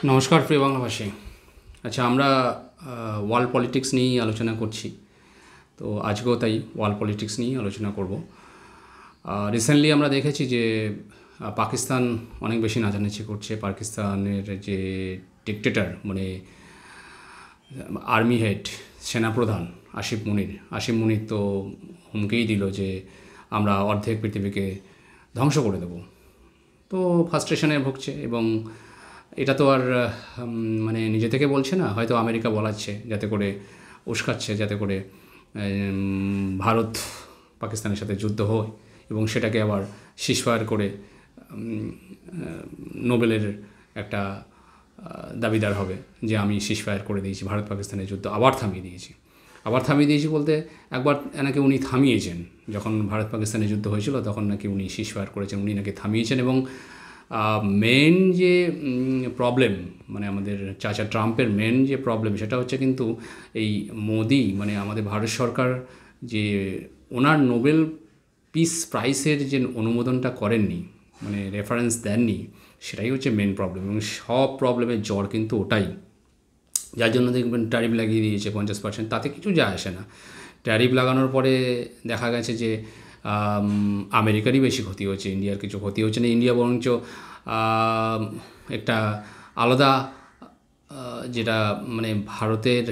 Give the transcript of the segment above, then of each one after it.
নমস্কার প্রিয় বাংলাভাষী। আচ্ছা, আমরা ওয়ার্ল্ড পলিটিক্স নিয়েই আলোচনা করছি। তো আজকেও তাই ওয়ার্ল্ড পলিটিক্স নিয়েই আলোচনা করব। রিসেন্টলি আমরা দেখেছি যে পাকিস্তান অনেক বেশি নাচানাচি করছে। পাকিস্তানের যে ডিক্টেটর মানে আর্মি হেড, সেনাপ্রধান আসিফ মুনির তো হুমকিই দিল যে আমরা অর্ধেক পৃথিবীকে ধ্বংস করে দেব। তো ফ্রাস্ট্রেশনে ভুগছে এবং এটা তো আর মানে নিজে থেকে বলছে না, হয়তো আমেরিকা বলাচ্ছে যাতে করে, উস্কাচ্ছে যাতে করে ভারত পাকিস্তানের সাথে যুদ্ধ হয় এবং সেটাকে আবার সিজফায়ার করে নোবেলের একটা দাবিদার হবে যে আমি সিজফায়ার করে দিয়েছি, ভারত পাকিস্তানের যুদ্ধ আবার থামিয়ে দিয়েছি বলতে একবার নাকি উনি থামিয়েছেন। যখন ভারত পাকিস্তানের যুদ্ধ হয়েছিল তখন নাকি উনি সিজফায়ার করেছেন, উনি নাকি থামিয়েছেন। এবং মেন যে প্রবলেম মানে আমাদের চাচা ট্রাম্পের মেন যে প্রবলেম সেটা হচ্ছে কিন্তু এই মোদি মানে আমাদের ভারত সরকার যে ওনার নোবেল পিস প্রাইসের যে অনুমোদনটা করেননি, মানে রেফারেন্স দেননি, সেটাই হচ্ছে মেন প্রবলেম। এবং সব প্রবলেমের জড় কিন্তু ওটাই, যার জন্য দেখবেন ট্যারিফ লাগিয়ে দিয়েছে 50%। তাতে কিছু যায় আসে না। ট্যারিফ লাগানোর পরে দেখা গেছে যে আমেরিকারই বেশি ক্ষতি হচ্ছে, ইন্ডিয়ার কিছু ক্ষতি হচ্ছে না। ইন্ডিয়া বরঞ্চ একটা আলাদা যেটা মানে ভারতের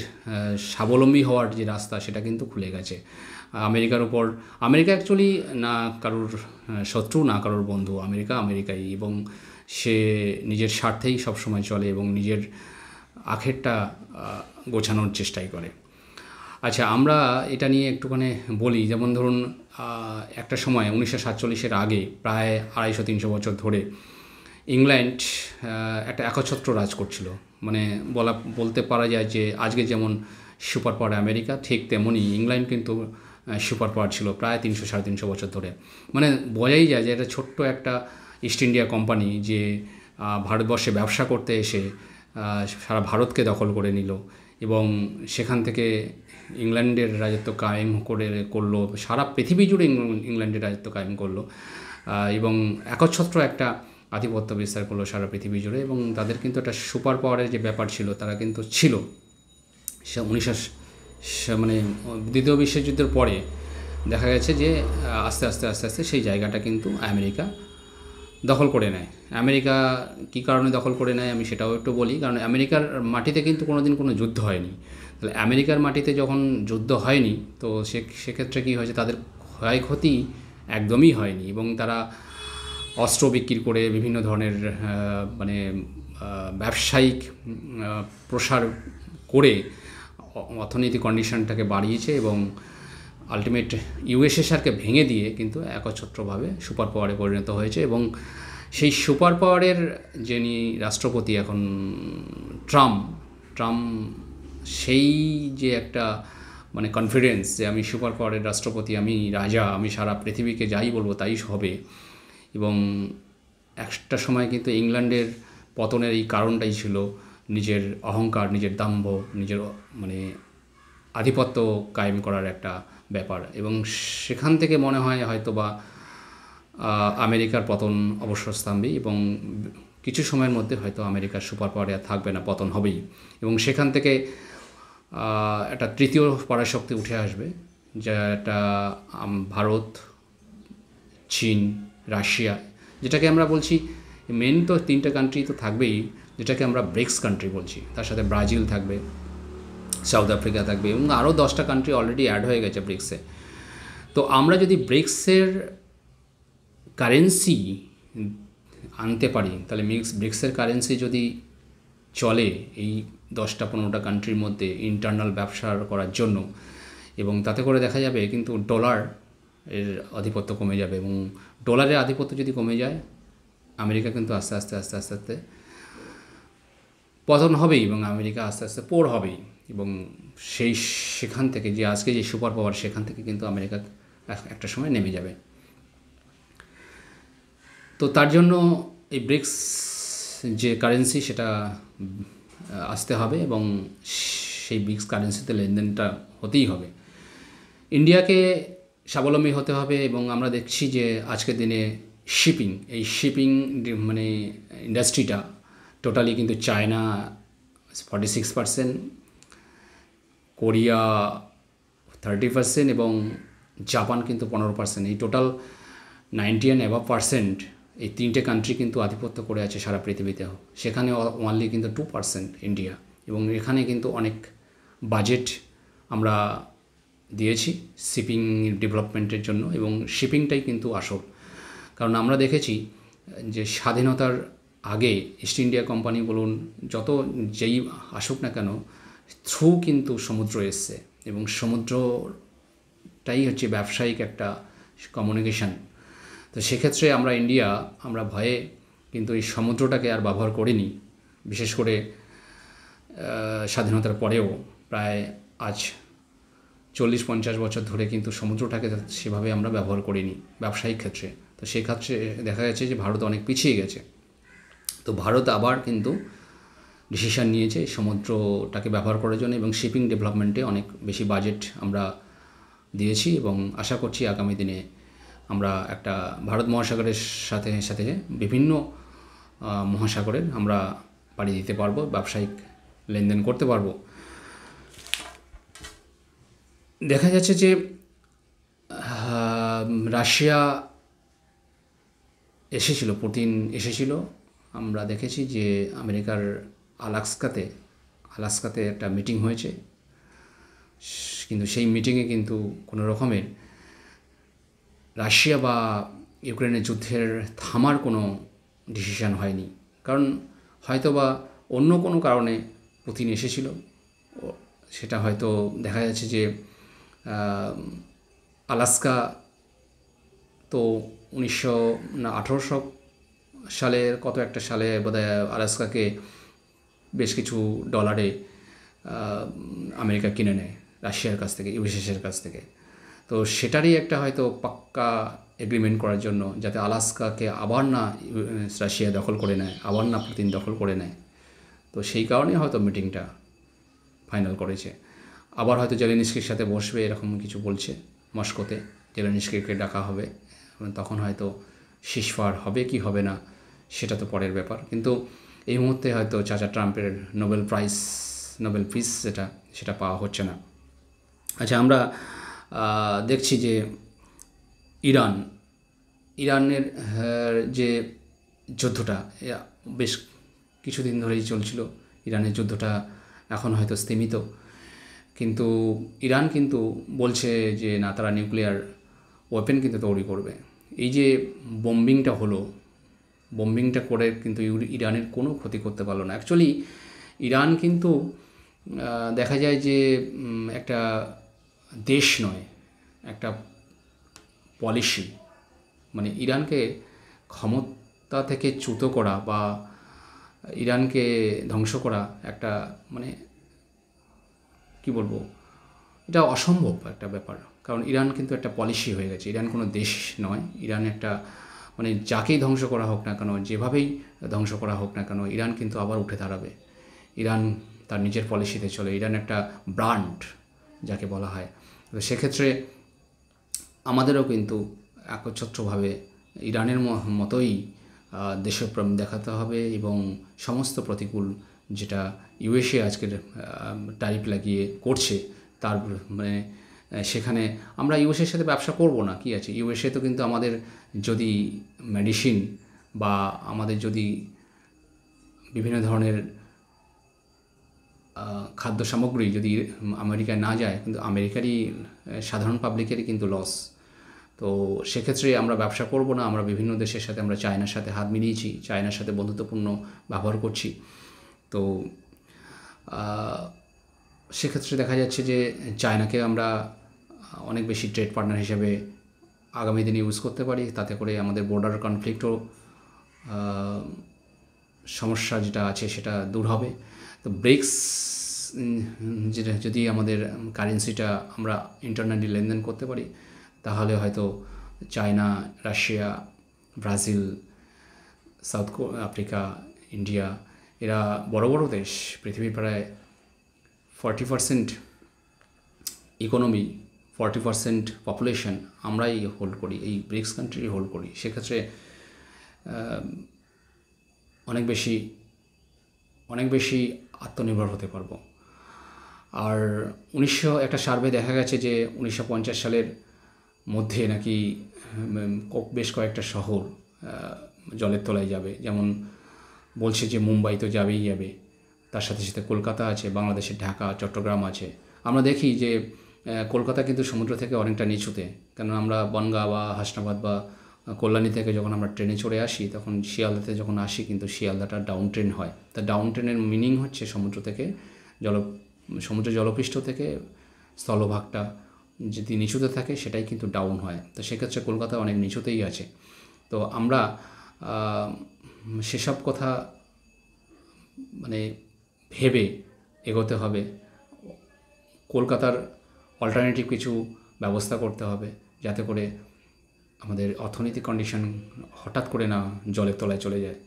স্বাবলম্বী হওয়ার যে রাস্তা সেটা কিন্তু খুলে গেছে আমেরিকার উপর। আমেরিকা অ্যাকচুয়ালি না কারোর শত্রু না কারোর বন্ধু, আমেরিকাই। এবং সে নিজের স্বার্থেই সবসময় চলে এবং নিজের আখেরটা গোছানোর চেষ্টাই করে। আচ্ছা, আমরা এটা নিয়ে একটুখানি বলি। যেমন ধরুন একটা সময় 1947-এর আগে প্রায় 250-300 বছর ধরে ইংল্যান্ড একটা একচ্ছত্র রাজ করছিল। মানে বলতে পারা যায় যে আজকে যেমন সুপার পাওয়ার আমেরিকা, ঠিক তেমনই ইংল্যান্ড কিন্তু সুপার পাওয়ার ছিল প্রায় 300-350 বছর ধরে। মানে বোঝাই যায় যে এটা ছোট্ট একটা ইস্ট ইন্ডিয়া কোম্পানি যে ভারতবর্ষে ব্যবসা করতে এসে সারা ভারতকে দখল করে নিল এবং সেখান থেকে ইংল্যান্ডের রাজত্ব কায়েম করলো, সারা পৃথিবী জুড়ে ইংল্যান্ডের রাজত্ব কায়েম করলো এবং একচ্ছত্র একটা আধিপত্য বিস্তার করলো সারা পৃথিবী জুড়ে। এবং তাদের কিন্তু একটা সুপার পাওয়ারের যে ব্যাপার ছিল তারা কিন্তু ছিল। সে 19 মানে দ্বিতীয় বিশ্বযুদ্ধের পরে দেখা গেছে যে আস্তে আস্তে সেই জায়গাটা কিন্তু আমেরিকা দখল করে নেয়। আমেরিকা কী কারণে দখল করে নেয় আমি সেটাও একটু বলি। কারণ আমেরিকার মাটিতে কিন্তু কোনোদিন কোনো যুদ্ধ হয়নি। তাহলে আমেরিকার মাটিতে যখন যুদ্ধ হয়নি তো সেক্ষেত্রে কী হয়েছে, তাদের ক্ষয়ক্ষতি একদমই হয়নি এবং তারা অস্ত্র বিক্রি করে বিভিন্ন ধরনের মানে ব্যবসায়িক প্রসার করে অর্থনৈতিক কন্ডিশনটাকে বাড়িয়েছে এবং আলটিমেট ইউএসএসআরকে ভেঙে দিয়ে কিন্তু একচ্ছত্রভাবে সুপার পাওয়ারে পরিণত হয়েছে। এবং সেই সুপার পাওয়ারের যিনি রাষ্ট্রপতি এখন ট্রাম্প, সেই যে একটা মানে কনফিডেন্স যে আমি সুপার পাওয়ারের রাষ্ট্রপতি, আমি রাজা, আমি সারা পৃথিবীকে যাই বলবো তাই হবে। এবং একটা সময় কিন্তু ইংল্যান্ডের পতনের এই কারণটাই ছিল নিজের অহংকার, নিজের দাম্ভ, নিজের মানে আধিপত্য কায়েম করার একটা ব্যাপার। এবং সেখান থেকে মনে হয় হয়তো বা আমেরিকার পতন অবশ্যম্ভাবী এবং কিছু সময়ের মধ্যে হয়তো আমেরিকার সুপার পাওয়ারে আর থাকবে না, পতন হবেই। এবং সেখান থেকে একটা তৃতীয় পরাশক্তি উঠে আসবে, যেটা ভারত, চীন, রাশিয়া, যেটাকে আমরা বলছি মেন তো 3টে কান্ট্রি তো থাকবেই, যেটাকে আমরা ব্রিক্স কান্ট্রি বলছি। তার সাথে ব্রাজিল থাকবে, সাউথ আফ্রিকা থাকবে এবং আরও 10টা কান্ট্রি অলরেডি অ্যাড হয়ে গেছে ব্রিক্সে। তো আমরা যদি ব্রিক্সের কারেন্সি আনতে পারি তাহলে ব্রিক্সের কারেন্সি যদি চলে এই 10-15টা কান্ট্রির মধ্যে ইন্টারনাল ব্যবসা করার জন্য, এবং তাতে করে দেখা যাবে কিন্তু ডলার এর আধিপত্য কমে যাবে। এবং ডলারের আধিপত্য যদি কমে যায় আমেরিকা কিন্তু আস্তে আস্তে পতন হবেই এবং আমেরিকা আস্তে আস্তে পোর হবেই। এবং সেখান থেকে যে আজকে যে সুপার পাওয়ার সেখান থেকে কিন্তু আমেরিকা একটা সময় নেমে যাবে। তো তার জন্য এই ব্রিক্স যে কারেন্সি সেটা আসতে হবে এবং সেই ব্রিক্স কারেন্সিতে লেনদেনটা হতেই হবে। ইন্ডিয়াকে স্বাবলম্বী হতে হবে। এবং আমরা দেখছি যে আজকের দিনে শিপিং মানে ইন্ডাস্ট্রিটা টোটালি কিন্তু চায়না 46%, কোরিয়া 30% এবং জাপান কিন্তু 15%। এই টোটাল 90 অ্যান্ড অ্যাবাভ পার্সেন্ট এই তিনটে কান্ট্রি কিন্তু আধিপত্য করে আছে সারা পৃথিবীতে। সেখানে অনলি কিন্তু 2% ইন্ডিয়া, এবং এখানে কিন্তু অনেক বাজেট আমরা দিয়েছি শিপিং ডেভেলপমেন্টের জন্য, এবং শিপিংটাই কিন্তু আসল। কারণ আমরা দেখেছি যে স্বাধীনতার আগে ইস্ট ইন্ডিয়া কোম্পানি বলুন, যত যেই আসুক না কেন, থ্রু কিন্তু সমুদ্র এসছে, এবং সমুদ্রটাই হচ্ছে ব্যবসায়িক একটা কমিউনিকেশান। তো সেক্ষেত্রে আমরা ভয়ে কিন্তু এই সমুদ্রটাকে আর ব্যবহার করিনি। বিশেষ করে স্বাধীনতার পরেও প্রায় আজ 40-50 বছর ধরে কিন্তু সমুদ্রটাকে সেভাবে আমরা ব্যবহার করিনি ব্যবসায়িক ক্ষেত্রে। তো সেই ক্ষেত্রে দেখা যাচ্ছে যে ভারত অনেক পিছিয়ে গেছে। তো ভারত আবার কিন্তু ডিসিশন নিয়েছে সমুদ্রটাকে ব্যবহার করার জন্য, এবং শিপিং ডেভেলপমেন্টে অনেক বেশি বাজেট আমরা দিয়েছি, এবং আশা করছি আগামী দিনে আমরা একটা ভারত মহাসাগরের সাথে সাথে বিভিন্ন মহাসাগরের আমরা পাড়ি দিতে পারবো, ব্যবসায়িক লেনদেন করতে পারবো। দেখা যাচ্ছে যে রাশিয়া এসেছিল, পুতিন এসেছিল। আমরা দেখেছি যে আমেরিকার আলাস্কাতে একটা মিটিং হয়েছে, কিন্তু সেই মিটিংয়ে কিন্তু কোনো রকমের রাশিয়া বা ইউক্রেনের যুদ্ধের থামার কোনো ডিসিশন হয়নি। কারণ হয়তো বা অন্য কোনো কারণে পুতিন এসেছিল, সেটা হয়তো দেখা যাচ্ছে যে আলাস্কা তো 1800 সালের কত একটা সালে বোধহয় আলাস্কাকে বেশ কিছু ডলারে আমেরিকা কিনে নেয় রাশিয়ার কাছ থেকে, ইউএসএসের কাছ থেকে। তো সেটারই একটা হয়তো পাক্কা এগ্রিমেন্ট করার জন্য, যাতে আলাস্কাকে আবার না রাশিয়া দখল করে নেয়, আবার না পুতিন দখল করে নেয়। তো সেই কারণে হয়তো মিটিংটা ফাইনাল করেছে। আবার হয়তো জেলেনস্কির সাথে বসবে, এরকম কিছু বলছে মস্কোতে। জেলেনস্কিকে ডাকা হবে, তখন হয়তো সিজফায়ার হবে কি হবে না সেটা তো পরের ব্যাপার। কিন্তু এই মুহূর্তে হয়তো চাচা ট্রাম্পের নোবেল পিস সেটা পাওয়া হচ্ছে না। আচ্ছা, আমরা দেখছি যে ইরানের যে যুদ্ধটা বেশ কিছুদিন ধরেই চলছিল। ইরানের যুদ্ধটা এখন হয়তো স্তীমিত, কিন্তু ইরান কিন্তু বলছে যে না, তারা নিউক্লিয়ার ওয়েপেন কিন্তু তৈরি করবে। এই যে বোম্বিংটা করে কিন্তু ইরানের কোনো ক্ষতি করতে পারলো না। অ্যাকচুয়ালি ইরান কিন্তু দেখা যায় যে একটা দেশ নয়, একটা পলিসি। মানে ইরানকে ক্ষমতা থেকে চ্যুত করা বা ইরানকে ধ্বংস করা একটা, মানে কি বলবো, এটা অসম্ভব একটা ব্যাপার। কারণ ইরান কিন্তু একটা পলিসি হয়ে গেছে। ইরান কোনো দেশ নয়। ইরান একটা, মানে যাকেই ধ্বংস করা হোক না কেন, যেভাবেই ধ্বংস করা হোক না কেন, ইরান কিন্তু আবার উঠে দাঁড়াবে। ইরান তার নিজের পলিসিতে চলে। ইরান একটা ব্র্যান্ড যাকে বলা হয়। তো সেক্ষেত্রে আমাদেরও কিন্তু একচ্ছত্রভাবে ইরানের মতোই দেশপ্রেম দেখাতে হবে, এবং সমস্ত প্রতিকূল যেটা ইউএসএ আজকের ট্যারিফ লাগিয়ে করছে, তার মানে সেখানে আমরা ইউএসএর সাথে ব্যবসা করব না, কি আছে। ইউএসএ তো কিন্তু আমাদের যদি মেডিসিন বা আমাদের যদি বিভিন্ন ধরনের খাদ্য সামগ্রী যদি আমেরিকায় না যায়, কিন্তু আমেরিকারই সাধারণ পাবলিকেরই কিন্তু লস। তো সেক্ষেত্রে আমরা ব্যবসা করব না। আমরা বিভিন্ন দেশের সাথে, আমরা চায়নার সাথে হাত মিলিয়েছি, চায়নার সাথে বন্ধুত্বপূর্ণ ব্যবহার করছি। তো সেক্ষেত্রে দেখা যাচ্ছে যে চায়নাকে আমরা অনেক বেশি ট্রেড পার্টনার হিসেবে আগামী দিনে ইউজ করতে পারি। তাতে করে আমাদের বর্ডার কনফ্লিক্টও সমস্যা যেটা আছে সেটা দূর হবে। তো ব্রিক্স যেটা, যদি আমাদের কারেন্সিটা আমরা ইন্টারনালি লেনদেন করতে পারি, তাহলে হয়তো China, Russia, Brazil, south Africa, India, এরা বড় বড় দেশ, পৃথিবীর প্রায় 40% ইকোনমি, 40% পপুলেশন আমরাই হোল্ড করি, এই ব্রিক্স কান্ট্রি হোল্ড করি। সেক্ষেত্রে অনেক বেশি অনেক বেশি আত্মনির্ভর হতে পারবো। আর একটা সার্ভে দেখা গেছে যে 1950 সালের মধ্যে নাকি বেশ কয়েকটা শহর জলের তলায় যাবে। যেমন বলছে যে মুম্বাই তো যাবেই যাবে, তার সাথে সাথে কলকাতা আছে, বাংলাদেশের ঢাকা, চট্টগ্রাম আছে। আমরা দেখি যে কলকাতা কিন্তু সমুদ্র থেকে অনেকটা নিচুতে, কেন আমরা বনগাঁ বা হাসনাবাদ বা কল্যাণী থেকে যখন আমরা ট্রেনে চড়ে আসি, তখন শিয়ালদাতে যখন আসি কিন্তু শিয়ালদাটা ডাউন ট্রেন হয়। তা ডাউন ট্রেনের মিনিং হচ্ছে সমুদ্র জলপৃষ্ঠ থেকে স্থলভাগটা যদি নিচুতে থাকে সেটাই কিন্তু ডাউন হয়। তো সেক্ষেত্রে কলকাতা অনেক নিচুতেই আছে। তো আমরা সেসব কথা মানে ভেবে এগোতে হবে। কলকাতার অল্টারনেটিভ কিছু ব্যবস্থা করতে হবে, যাতে করে আমাদের অর্থনৈতিক কন্ডিশন হঠাৎ করে না জলের তলায় চলে যায়।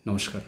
নমস্কার।